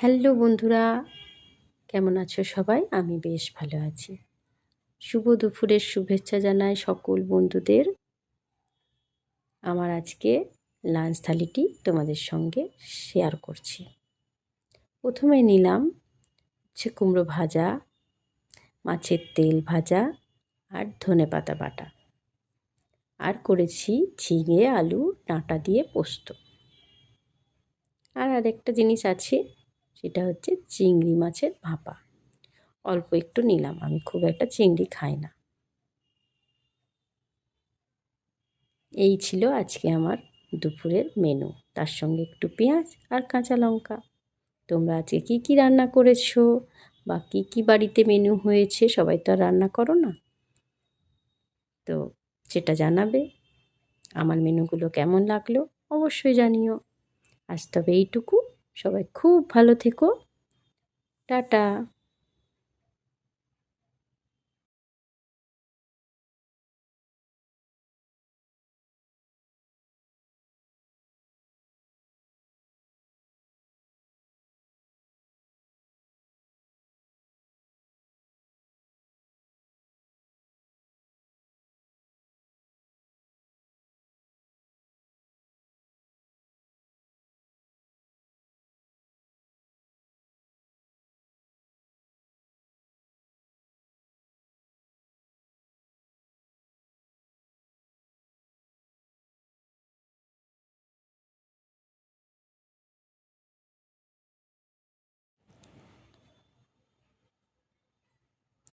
Hello বন্ধুরা, কেমন আছো সবাই? আমি বেশ ভালো আছি। শুভ দুপুরের শুভেচ্ছা জানাই সকল বন্ধুদের। আমার আজকে লাঞ্চ থালিটি তোমাদের সঙ্গে শেয়ার করছি। প্রথমে নিলাম কুমড়ো ভাজা, মাছের তেল ভাজা আর ধনেপাতা বাটা, আর করেছি ঝিঙে আলু ডাঁটা দিয়ে পোস্ত। আর আরেকটা জিনিস আছে, সেটা হচ্ছে চিংড়ি মাছের ভাপা। অল্প একটু নিলাম, আমি খুব একটা চিংড়ি খাই না। এই ছিল আজকে আমার দুপুরের মেনু, তার সঙ্গে একটু পেঁয়াজ আর কাঁচা লঙ্কা। তোমরা আজকে কী কী রান্না করেছো বা কী কী বাড়িতে মেনু হয়েছে? সবাই তো আর রান্না করো না, তো সেটা জানাবে। আমার মেনুগুলো কেমন লাগলো অবশ্যই জানিও। আজ তবে এইটুকু, সবাই খুব ভালো থেকো। টাটা।